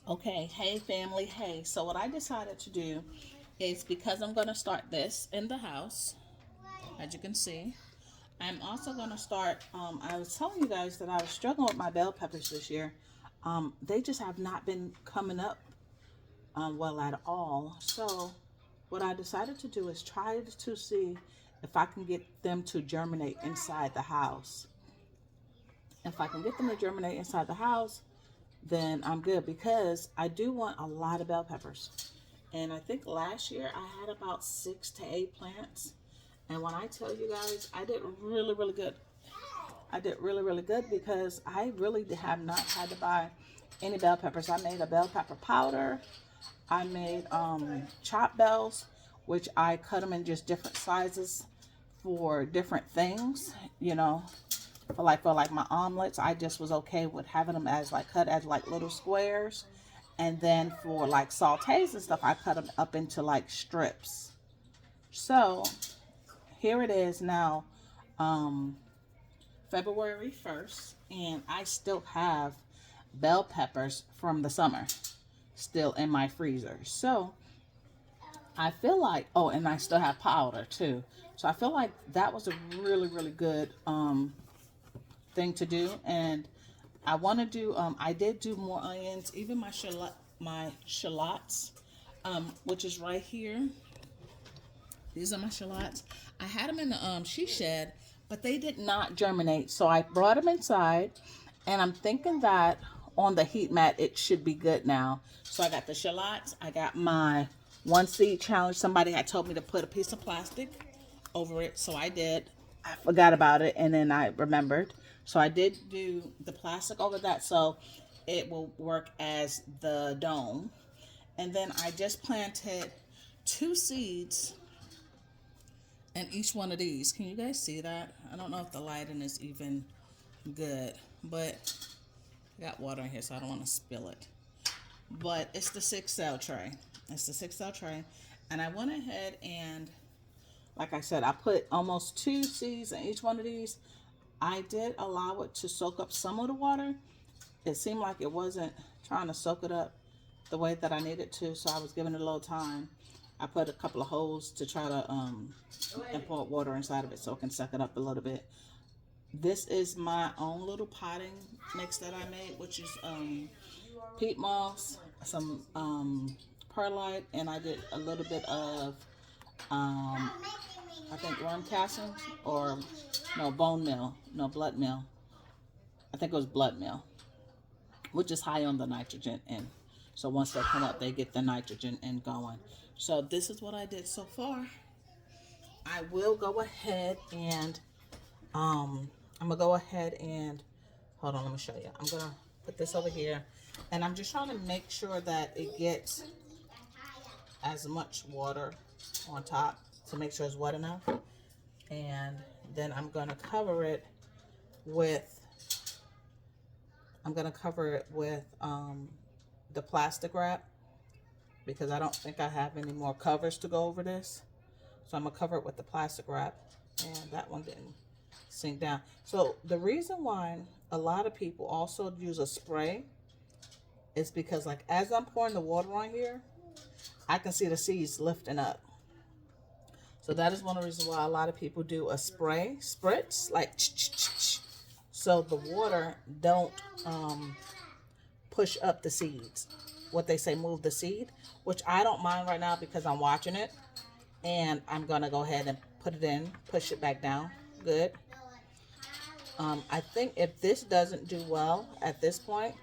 Okay, hey family, hey. So what I decided to do is, because I'm going to start this in the house, as you can see, I'm also going to start, I was telling you guys that I was struggling with my bell peppers this year. They just have not been coming up well at all. So what I decided to do is try to see if I can get them to germinate inside the house. If I can get them to germinate inside the house, then I'm good, because I do want a lot of bell peppers. And I think last year I had about 6 to 8 plants. And when I tell you guys, I did really, really good. I did really, really good, because I really have not had to buy any bell peppers. I made a bell pepper powder. I made chopped bells, which I cut them in just different sizes for different things, you know. For like my omelets, I just was okay with having them as like cut as like little squares. And then for like sautés and stuff, I cut them up into like strips. So here it is now, um, February 1st, and I still have bell peppers from the summer still in my freezer. So I feel like, oh, and I still have powder too. So I feel like that was a really, really good thing to do. And I want to do, I did do more onions, even my shallots, which is right here. These are my shallots. I had them in the she shed, but they did not germinate. So I brought them inside, and I'm thinking that on the heat mat it should be good now. So I got the shallots. I got my one seed challenge. Somebody had told me to put a piece of plastic over it, so I did. I forgot about it, and then I remembered. So I did do the plastic over that, so it will work as the dome. And then I just planted 2 seeds in each one of these. Can you guys see that? I don't know if the lighting is even good, but I got water in here, so I don't want to spill it. But it's the 6 cell tray. It's the 6 cell tray. And I went ahead and, like I said, I put almost 2 seeds in each one of these. I did allow it to soak up some of the water. It seemed like it wasn't trying to soak it up the way that I needed to, so I was giving it a little time. I put a couple of holes to try to import water inside of it so it can suck it up a little bit. This is my own little potting mix that I made, which is peat moss, some perlite, and I did a little bit of I think worm castings, or no, bone meal, no, blood meal. I think it was blood meal, which is high on the nitrogen in. So once they come up, they get the nitrogen in going. So this is what I did so far. I will go ahead and I'm gonna go ahead and hold on. Let me show you. I'm gonna put this over here, and I'm just trying to make sure that it gets as much water on top to make sure it's wet enough. And then with I'm gonna cover it with the plastic wrap, because I don't think I have any more covers to go over this. So I'm gonna cover it with the plastic wrap, and that one didn't sink down. So the reason why a lot of people also use a spray is because, like, as I'm pouring the water on here, I can see the seeds lifting up. So that is one of the reasons why a lot of people do a spritz, like, so the water don't push up the seeds. What they say, move the seed, which I don't mind right now because I'm watching it. And I'm gonna go ahead and put it in, push it back down. Good. I think if this doesn't do well at this point,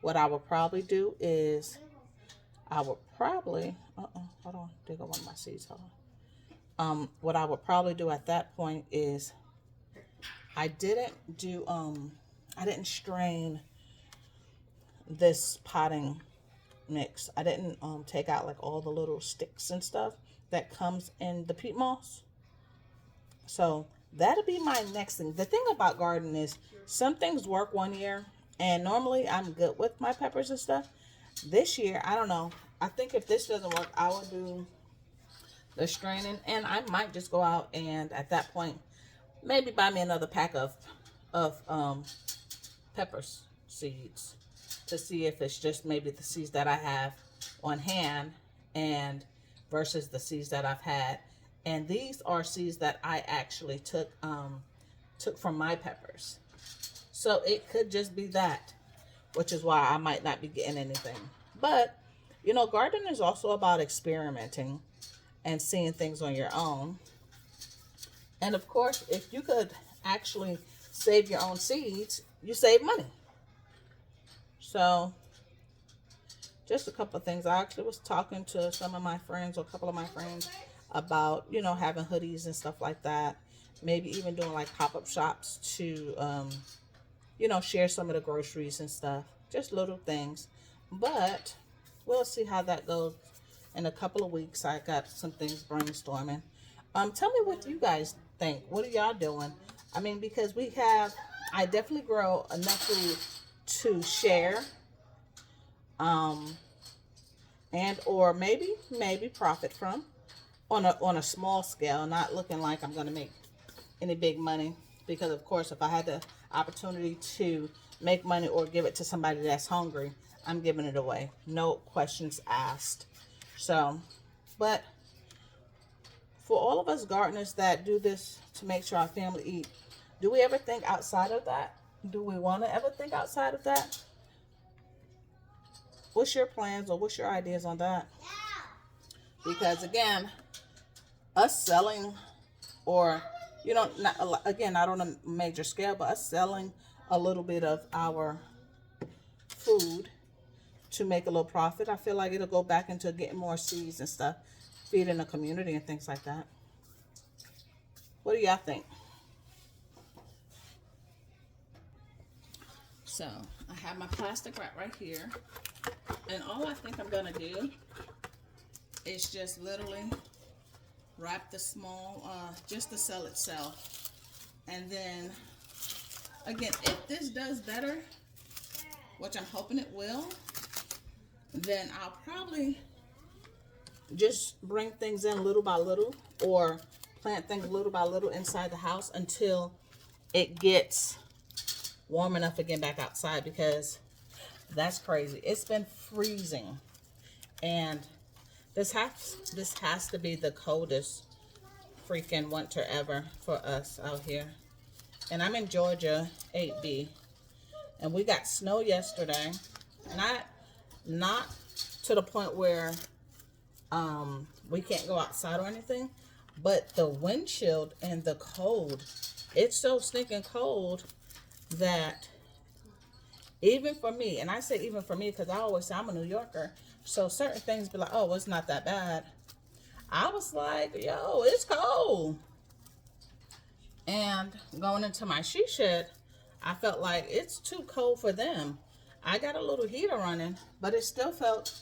what I would probably do is I would probably hold on, there go one of my seeds. Hold on. What I would probably do at that point is I didn't do I didn't strain this potting mix. I didn't take out like all the little sticks and stuff that comes in the peat moss. So that'll be my next thing. The thing about gardening is some things work one year, and normally I'm good with my peppers and stuff. This year, I don't know. I think if this doesn't work, I will do the straining, and I might just go out and at that point maybe buy me another pack of peppers seeds. to see if it's just maybe the seeds that I have on hand and versus the seeds that I've had. And these are seeds that I actually took from my peppers. So it could just be that, which is why I might not be getting anything. But, you know, gardening is also about experimenting and seeing things on your own. And of course, if you could actually save your own seeds, you save money. So, just a couple of things. I actually was talking to some of my friends, or a couple of my friends, about, you know, having hoodies and stuff like that. Maybe even doing like pop-up shops to, you know, share some of the groceries and stuff. Just little things. But we'll see how that goes in a couple of weeks. I got some things brainstorming. Tell me what you guys think. What are y'all doing? I mean, because I definitely grow enough food to share. And or maybe profit from on a small scale, not looking like I'm going to make any big money, because of course if I had the opportunity to make money or give it to somebody that's hungry, I'm giving it away, no questions asked. So, but for all of us gardeners that do this to make sure our family eat, do we ever think outside of that? Do we want to ever think outside of that? What's your plans or what's your ideas on that? Because again, us selling, or, you know, not on a major scale, but us selling a little bit of our food to make a little profit, I feel like it'll go back into getting more seeds and stuff, feeding the community and things like that. What do y'all think? So I have my plastic wrap right here, and all I think I'm gonna do is just literally wrap the small, just the cell itself. And then again, if this does better, which I'm hoping it will, then I'll probably just bring things in little by little, or plant things little by little inside the house until it gets warm enough to get back outside, because that's crazy. It's been freezing, and this has to be the coldest freaking winter ever for us out here. And I'm in Georgia, 8B, and we got snow yesterday. Not to the point where we can't go outside or anything, but the wind chill and the cold, it's so stinking cold that even for me, and I say even for me because I always say I'm a New Yorker, so certain things be like, oh, it's not that bad. I was like, yo, it's cold. And going into my she shed, I felt like it's too cold for them. I got a little heater running, but it still felt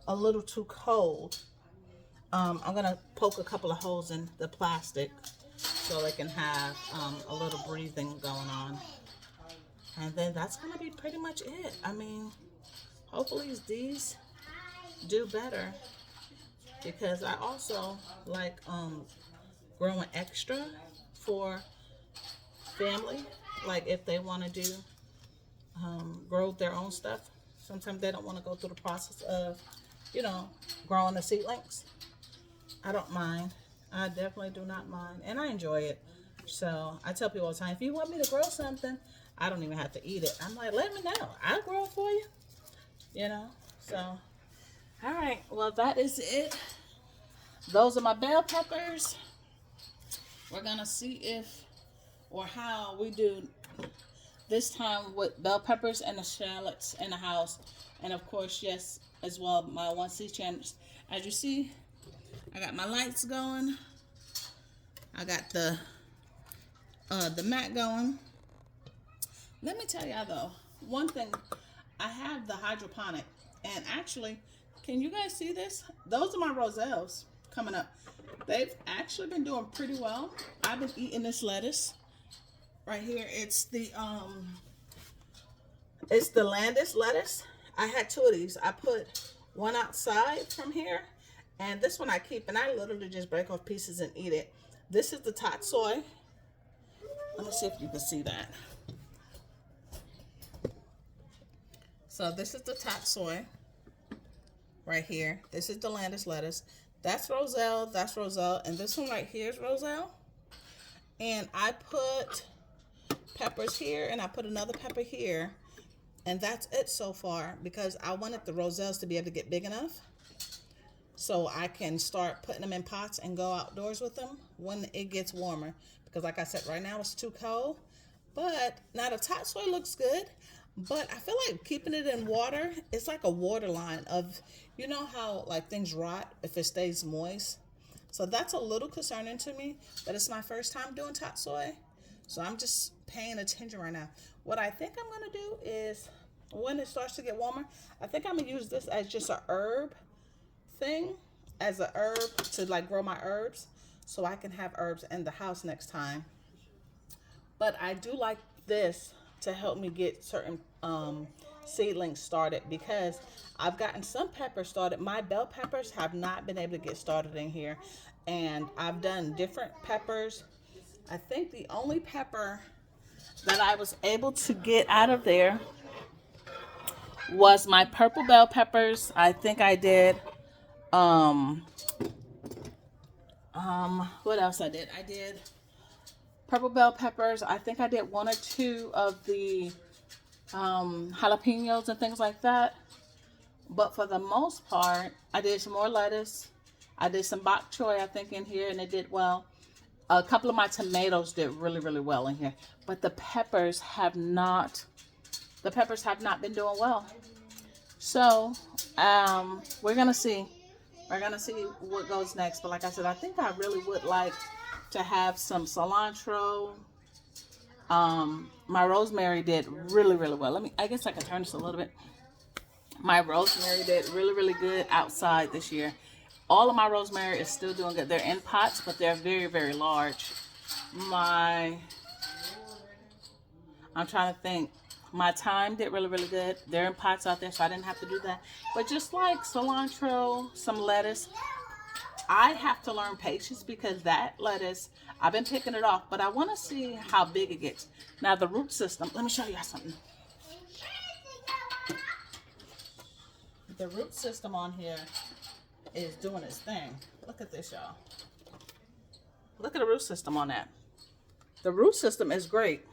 a little too cold. I'm gonna poke a couple of holes in the plastic so they can have a little breathing going on. And then that's gonna be pretty much it. I mean, hopefully these do better, because I also like growing extra for family. Like if they want to do grow their own stuff, sometimes they don't want to go through the process of, you know, growing the seedlings. I don't mind. I definitely do not mind, and I enjoy it. So I tell people all the time, if you want me to grow something, I don't even have to eat it. I'm like, let me know. I'll grow it for you. You know? So, all right. Well, that is it. Those are my bell peppers. We're going to see if or how we do this time with bell peppers and the shallots in the house. And of course, yes, as well, my 1C channels. As you see, I got my lights going. I got the mat going. Let me tell y'all though, one thing, I have the hydroponic, and actually, can you guys see this? Those are my roselles coming up. They've actually been doing pretty well. I've been eating this lettuce right here. It's the Landis lettuce. I had two of these. I put one outside from here, and this one I keep, and I literally just break off pieces and eat it. This is the tatsoi. Let me see if you can see that. So this is the top soy right here. This is the Landis lettuce. That's Roselle, and this one right here is Roselle. And I put peppers here, and I put another pepper here, and that's it so far, because I wanted the Roselles to be able to get big enough so I can start putting them in pots and go outdoors with them when it gets warmer. Because like I said, right now it's too cold. But now the top soy looks good, but I feel like keeping it in water, it's like a water line of, you know how like things rot if it stays moist. So that's a little concerning to me, but it's my first time doing top soy. So I'm just paying attention right now. What I think I'm gonna do is, when it starts to get warmer, I think I'm gonna use this as just a herb thing, as a herb to like grow my herbs, so I can have herbs in the house next time. But I do like this to help me get certain seedlings started, because I've gotten some peppers started. My bell peppers have not been able to get started in here, and I've done different peppers. I think the only pepper that I was able to get out of there was my purple bell peppers. I think I did what else I did? I did purple bell peppers. I think I did 1 or 2 of the jalapenos and things like that. But for the most part, I did some more lettuce. I did some bok choy, I think, in here, and it did well. A couple of my tomatoes did really, really well in here. But the peppers have not been doing well. So we're gonna see. We're gonna see what goes next. But like I said, I think I really would like to have some cilantro. My rosemary did really, really well. I guess I can turn this a little bit. My rosemary did really, really good outside this year. All of my rosemary is still doing good. They're in pots, but they're very, very large. I'm trying to think. My thyme did really, really good. They're in pots out there, so I didn't have to do that. But just like cilantro, some lettuce, I have to learn patience, because that lettuce, I've been picking it off, but I want to see how big it gets. Now the root system, let me show you guys something. The root system on here is doing its thing. Look at this, y'all. Look at the root system on that. The root system is great.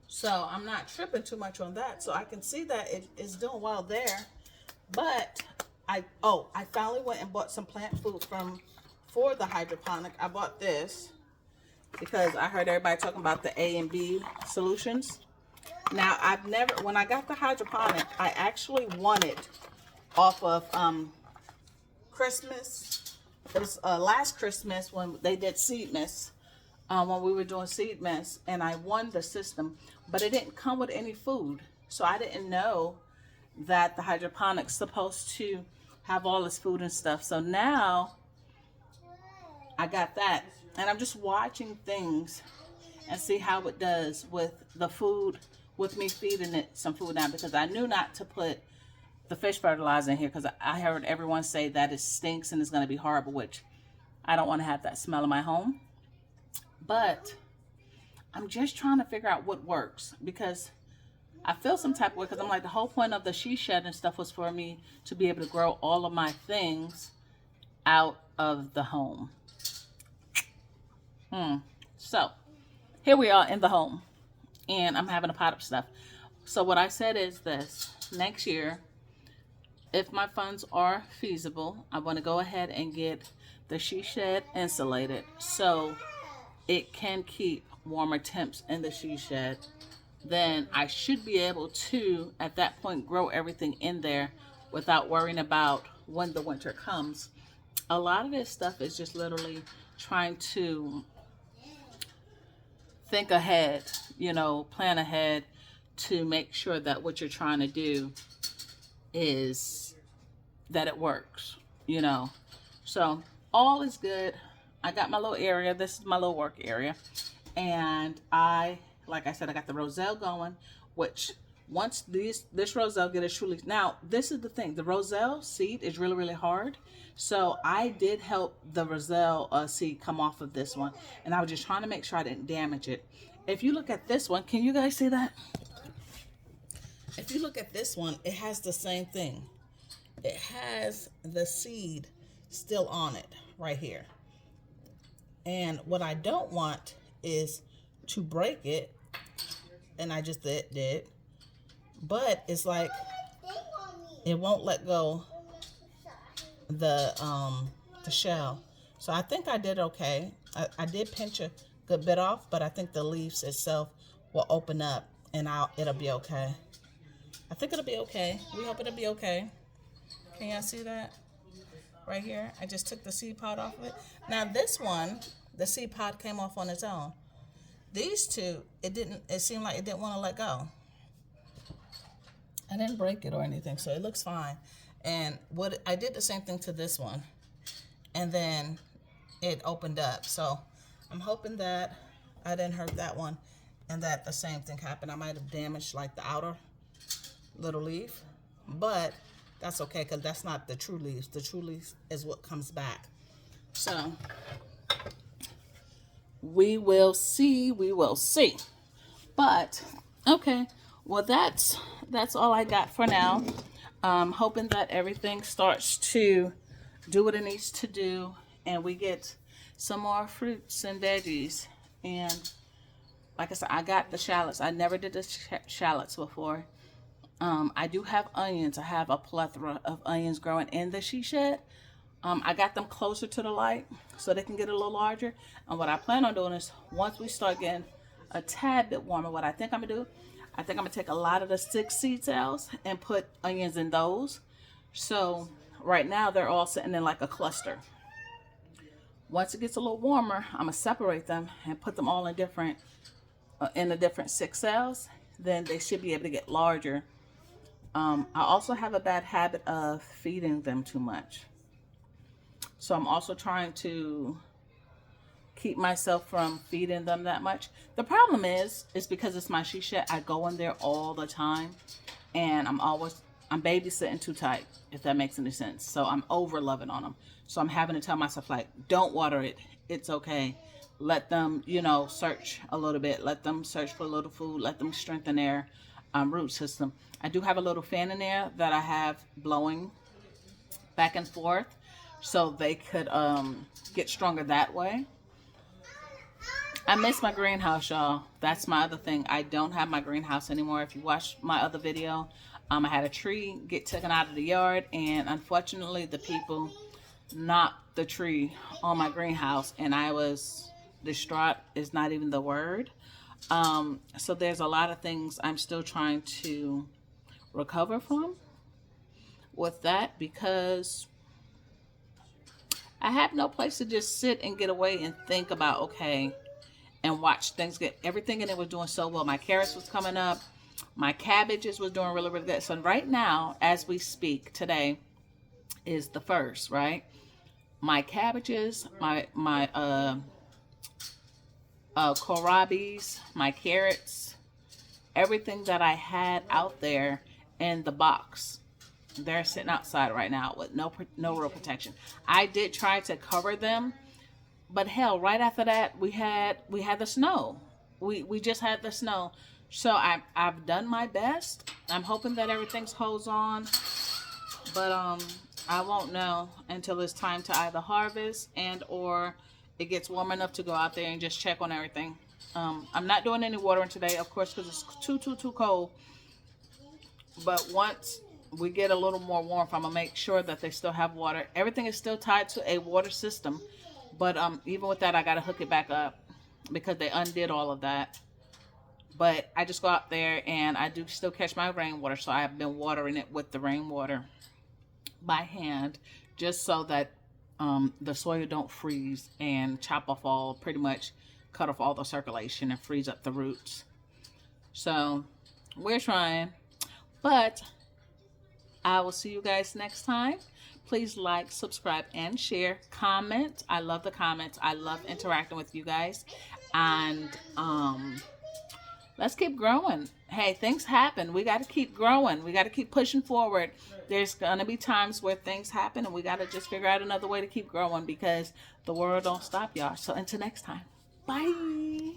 So I'm not tripping too much on that. So I can see that it is doing well there. But I finally went and bought some plant food for the hydroponic. I bought this because I heard everybody talking about the A and B solutions. Now when I got the hydroponic, I actually won it off of Christmas. It was last Christmas when they did Seedmas. When we were doing Seedmas, and I won the system, but it didn't come with any food. So I didn't know that the hydroponic's supposed to have all this food and stuff. So now I got that, and I'm just watching things and see how it does with the food, with me feeding it some food now, because I knew not to put the fish fertilizer in here, because I heard everyone say that it stinks and it's going to be horrible, which I don't want to have that smell in my home. But I'm just trying to figure out what works, because I feel some type of way, because I'm like, the whole point of the she shed and stuff was for me to be able to grow all of my things out of the home. So here we are in the home, and I'm having a pot of stuff. So what I said is this: next year, if my funds are feasible, I want to go ahead and get the she shed insulated, so it can keep warmer temps in the she shed. Then I should be able to, at that point, grow everything in there without worrying about when the winter comes. A lot of this stuff is just literally trying to think ahead, plan ahead, to make sure that what you're trying to do is that it works, So all is good. I got my little area. This is my little work area. And like I said, I got the Roselle going, which once this Roselle get a truly, now this is the thing, the Roselle seed is really, really hard. So I did help the Roselle seed come off of this one. And I was just trying to make sure I didn't damage it. If you look at this one, can you guys see that? if you look at this one, it has the same thing. It has the seed still on it right here. And what I don't want is to break it, and I just did. But it's like it won't let go the shell. So I think I did okay. I did pinch a good bit off, but I think the leaves itself will open up and it'll be okay. I think it'll be okay. We hope it'll be okay. Can y'all see that? Right here. I just took the seed pod off of it. Now this one, the seed pod came off on its own. These two, it seemed like it didn't want to let go. I didn't break it or anything, so it looks fine. And I did the same thing to this one. And then it opened up. So I'm hoping that I didn't hurt that one and that the same thing happened. I might have damaged like the outer little leaf, but that's okay because that's not the true leaves. The true leaf is what comes back. So we will see. But okay, well that's all I got for now. Hoping that everything starts to do what it needs to do and we get some more fruits and veggies. And like I said, I got the shallots. I never did the shallots before. I do have onions. I have a plethora of onions growing in the she shed. I got them closer to the light so they can get a little larger. And what I plan on doing is once we start getting a tad bit warmer, what I think I'm gonna do, I think I'm gonna take a lot of the 6 seed cells and put onions in those. So right now they're all sitting in like a cluster. Once it gets a little warmer, I'm gonna separate them and put them all in the different 6 cells. Then they should be able to get larger. I also have a bad habit of feeding them too much. So I'm also trying to keep myself from feeding them that much. The problem is because it's my she shed, I go in there all the time and I'm babysitting too tight, if that makes any sense. So I'm over loving on them. So I'm having to tell myself like, don't water it. It's okay. Let them, search a little bit. Let them search for a little food. Let them strengthen their root system. I do have a little fan in there that I have blowing back and forth so they could get stronger that way. I miss my greenhouse, y'all. That's my other thing. I don't have my greenhouse anymore. If you watch my other video, I had a tree get taken out of the yard, and unfortunately the people knocked the tree on my greenhouse, and I was distraught is not even the word. So there's a lot of things I'm still trying to recover from with that, because I have no place to just sit and get away and think about, okay, and watch things get, everything in it was doing so well. My carrots was coming up. My cabbages was doing really, really good. So right now, as we speak, today is the 1st, right? My cabbages, my kohlrabis, my carrots, everything that I had out there in the box, they're sitting outside right now with no real protection. I did try to cover them, but hell, right after that we had the snow. We just had the snow. So I've done my best. I'm hoping that everything holds on, but I won't know until it's time to either harvest and or it gets warm enough to go out there and just check on everything. I'm not doing any watering today, of course, because it's too cold. But once we get a little more warmth, I'm gonna make sure that they still have water. Everything is still tied to a water system, but even with that, I gotta hook it back up because they undid all of that. But I just go out there and I do still catch my rainwater, so I have been watering it with the rainwater by hand, just so that the soil don't freeze and chop off pretty much cut off all the circulation and freeze up the roots. So we're trying, but I will see you guys next time. Please like, subscribe, and share. Comment. I love the comments. I love interacting with you guys. And let's keep growing. Hey, things happen. We got to keep growing. We got to keep pushing forward. There's going to be times where things happen, and we got to just figure out another way to keep growing, because the world don't stop, y'all. So until next time, bye.